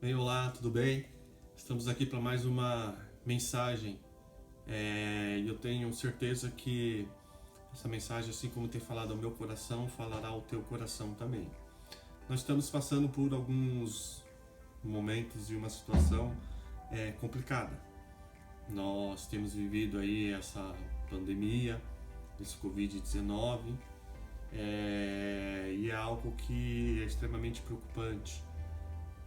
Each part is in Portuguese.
Bem, olá, tudo bem? Estamos aqui para mais uma mensagem. Eu tenho certeza que essa mensagem, assim como tem falado ao meu coração, falará ao teu coração também. Nós estamos passando por alguns momentos e uma situação complicada. Nós temos vivido aí essa pandemia, esse Covid-19, e é algo que é extremamente preocupante.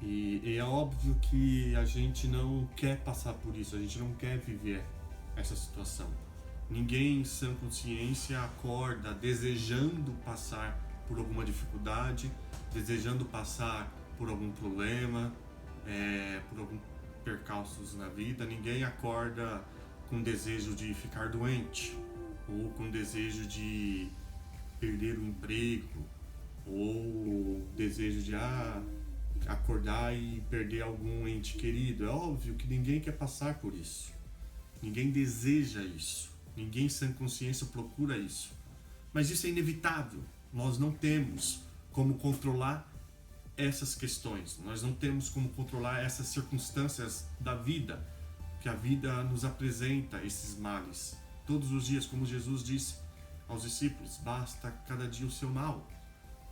E é óbvio que a gente não quer passar por isso, a gente não quer viver essa situação. Ninguém em sã consciência acorda desejando passar por alguma dificuldade, desejando passar por algum problema, por algum percalços na vida. Ninguém acorda com desejo de ficar doente, ou com desejo de perder o emprego, ou desejo de acordar e perder algum ente querido. É óbvio que ninguém quer passar por isso. Ninguém deseja isso. Ninguém sem consciência procura isso. Mas isso é inevitável. Nós não temos como controlar essas questões. Nós não temos como controlar essas circunstâncias da vida, que a vida nos apresenta esses males. Todos os dias, como Jesus disse aos discípulos, basta cada dia o seu mal,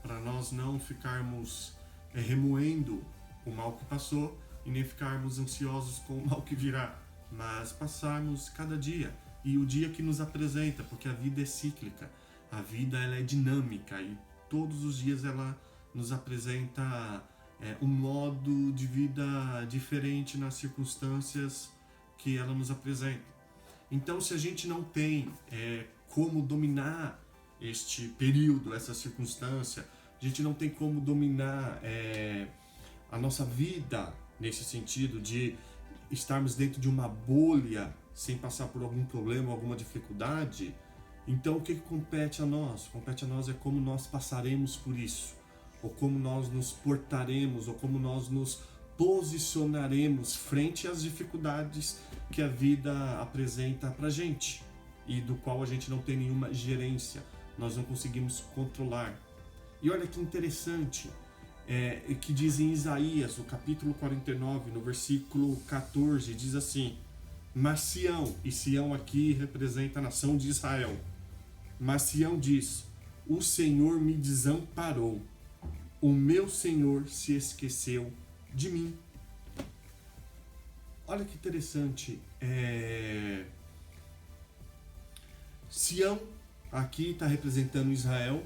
para nós não ficarmos remoendo o mal que passou e nem ficarmos ansiosos com o mal que virá, mas passarmos cada dia e o dia que nos apresenta, porque a vida é cíclica, a vida ela é dinâmica e todos os dias ela nos apresenta um modo de vida diferente nas circunstâncias que ela nos apresenta. Então, se a gente não tem como dominar este período, essa circunstância, a gente não tem como dominar a nossa vida nesse sentido de estarmos dentro de uma bolha sem passar por algum problema, alguma dificuldade. Então o que compete a nós? Compete a nós é como nós passaremos por isso, ou como nós nos portaremos, ou como nós nos posicionaremos frente às dificuldades que a vida apresenta pra gente e do qual a gente não tem nenhuma gerência, nós não conseguimos controlar. E olha que interessante, que diz em Isaías, no capítulo 49, no versículo 14, diz assim: mas Sião, e Sião aqui representa a nação de Israel, mas Sião diz: o Senhor me desamparou, o meu Senhor se esqueceu de mim. Olha que interessante, Sião aqui está representando Israel.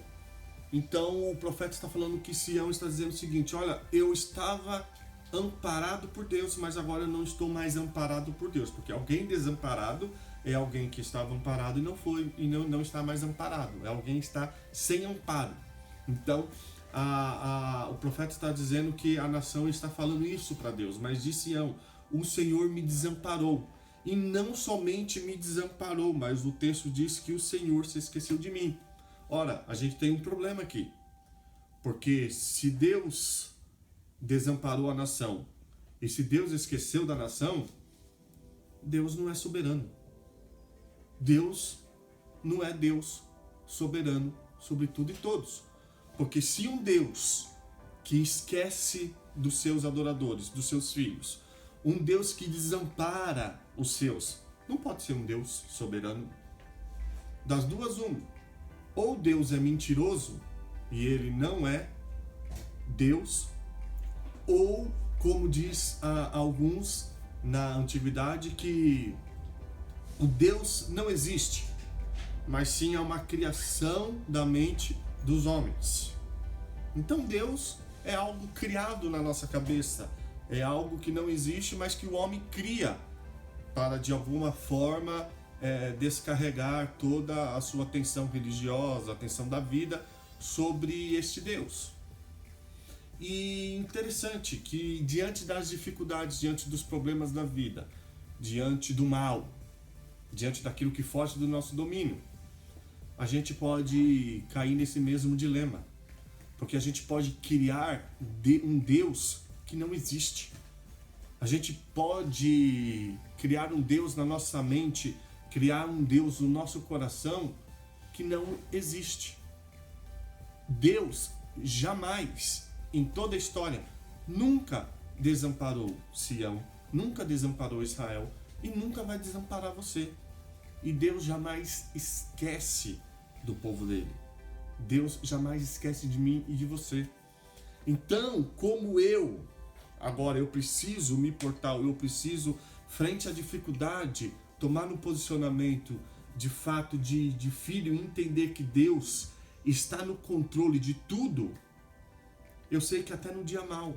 Então o profeta está falando que Sião está dizendo o seguinte: olha, eu estava amparado por Deus, mas agora eu não estou mais amparado por Deus, porque alguém desamparado é alguém que estava amparado e não foi, e não está mais amparado, é alguém que está sem amparo. Então o profeta está dizendo que a nação está falando isso para Deus, mas de Sião: o Senhor me desamparou. E não somente me desamparou, mas o texto diz que o Senhor se esqueceu de mim. Ora, a gente tem um problema aqui, porque se Deus desamparou a nação e se Deus esqueceu da nação, Deus não é soberano. Deus não é Deus soberano sobre tudo e todos. Porque se um Deus que esquece dos seus adoradores, dos seus filhos, um Deus que desampara os seus, não pode ser um Deus soberano. Das duas, uma. Ou Deus é mentiroso e ele não é Deus, ou, como diz alguns na antiguidade, que o Deus não existe, mas sim é uma criação da mente dos homens. Então Deus é algo criado na nossa cabeça, é algo que não existe, mas que o homem cria para de alguma forma descarregar toda a sua atenção religiosa, a atenção da vida sobre este Deus. E interessante que diante das dificuldades, diante dos problemas da vida, diante do mal, diante daquilo que foge do nosso domínio, a gente pode cair nesse mesmo dilema, porque a gente pode criar um Deus que não existe. A gente pode criar um Deus na nossa mente, criar um Deus no nosso coração que não existe. Deus jamais, em toda a história, nunca desamparou Sião, nunca desamparou Israel e nunca vai desamparar você. E Deus jamais esquece do povo dele. Deus jamais esquece de mim e de você. Então, como agora eu preciso me portar, eu preciso, frente à dificuldade, tomar um posicionamento de fato de filho, entender que Deus está no controle de tudo. Eu sei que até no dia mau,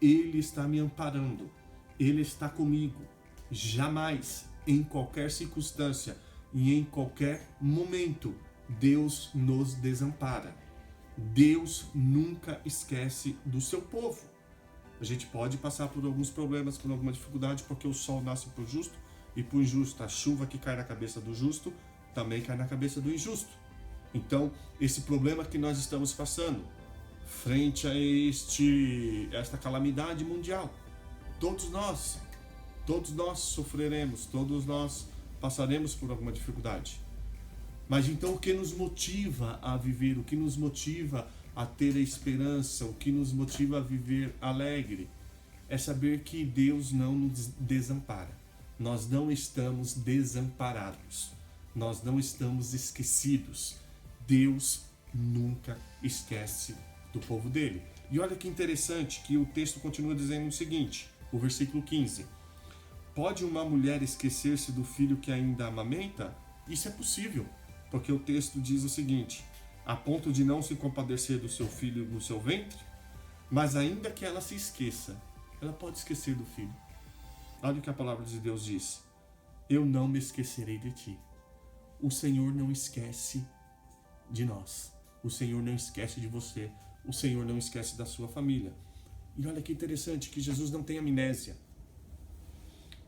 Ele está me amparando, Ele está comigo. Jamais, em qualquer circunstância e em qualquer momento, Deus nos desampara. Deus nunca esquece do seu povo. A gente pode passar por alguns problemas, por alguma dificuldade, porque o sol nasce para o justo e para o injusto. A chuva que cai na cabeça do justo também cai na cabeça do injusto. Então, esse problema que nós estamos passando, frente a esta calamidade mundial, todos nós sofreremos, todos nós passaremos por alguma dificuldade. Mas então o que nos motiva a viver, o que nos motiva a ter a esperança, o que nos motiva a viver alegre, é saber que Deus não nos desampara. Nós não estamos desamparados. Nós não estamos esquecidos. Deus nunca esquece do povo dele. E olha que interessante que o texto continua dizendo o seguinte, o versículo 15. Pode uma mulher esquecer-se do filho que ainda amamenta? Isso é possível, porque o texto diz o seguinte, a ponto de não se compadecer do seu filho no seu ventre, mas ainda que ela se esqueça, ela pode esquecer do filho. Olha o que a palavra de Deus diz, eu não me esquecerei de ti. O Senhor não esquece de nós, o Senhor não esquece de você, o Senhor não esquece da sua família. E olha que interessante que Jesus não tem amnésia.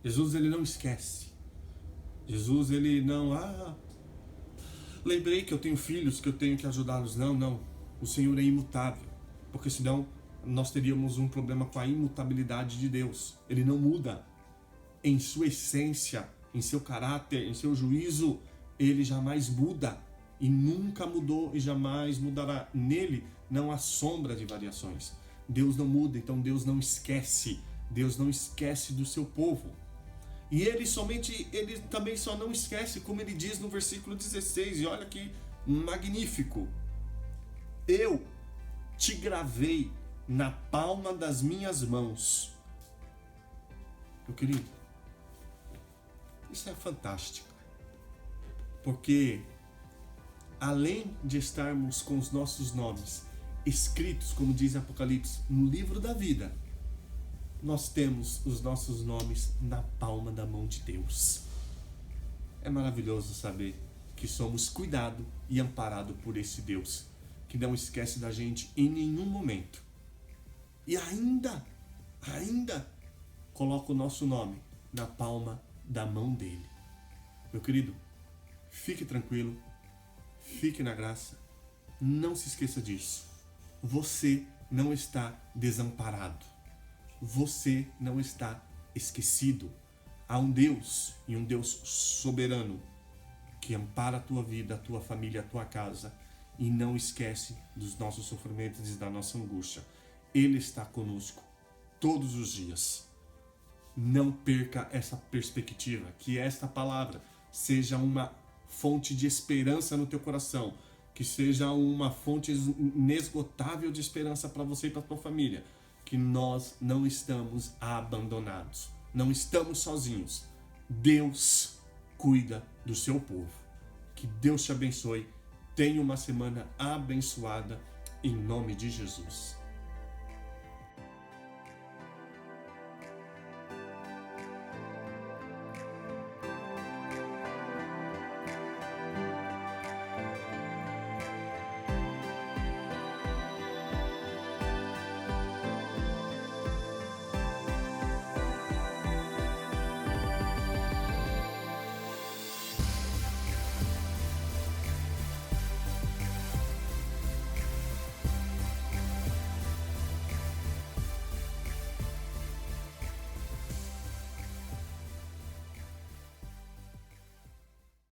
Jesus, ele não esquece. Jesus, ele não, lembrei que eu tenho filhos, que eu tenho que ajudá-los. Não. O Senhor é imutável. Porque senão nós teríamos um problema com a imutabilidade de Deus. Ele não muda. Em sua essência, em seu caráter, em seu juízo, ele jamais muda. E nunca mudou e jamais mudará. Nele não há sombra de variações. Deus não muda, então Deus não esquece. Deus não esquece do seu povo. E ele também só não esquece, como ele diz no versículo 16, e olha que magnífico. Eu te gravei na palma das minhas mãos. Meu querido, isso é fantástico. Porque além de estarmos com os nossos nomes escritos, como diz Apocalipse, no livro da vida, nós temos os nossos nomes na palma da mão de Deus. É maravilhoso saber que somos cuidados e amparados por esse Deus, que não esquece da gente em nenhum momento. E ainda coloca o nosso nome na palma da mão dele. Meu querido, fique tranquilo, fique na graça, não se esqueça disso. Você não está desamparado. Você não está esquecido. Há um Deus, e um Deus soberano, que ampara a tua vida, a tua família, a tua casa, e não esquece dos nossos sofrimentos e da nossa angústia. Ele está conosco todos os dias. Não perca essa perspectiva, que esta palavra seja uma fonte de esperança no teu coração, que seja uma fonte inesgotável de esperança para você e para a tua família. Que nós não estamos abandonados, não estamos sozinhos. Deus cuida do seu povo. Que Deus te abençoe. Tenha uma semana abençoada em nome de Jesus.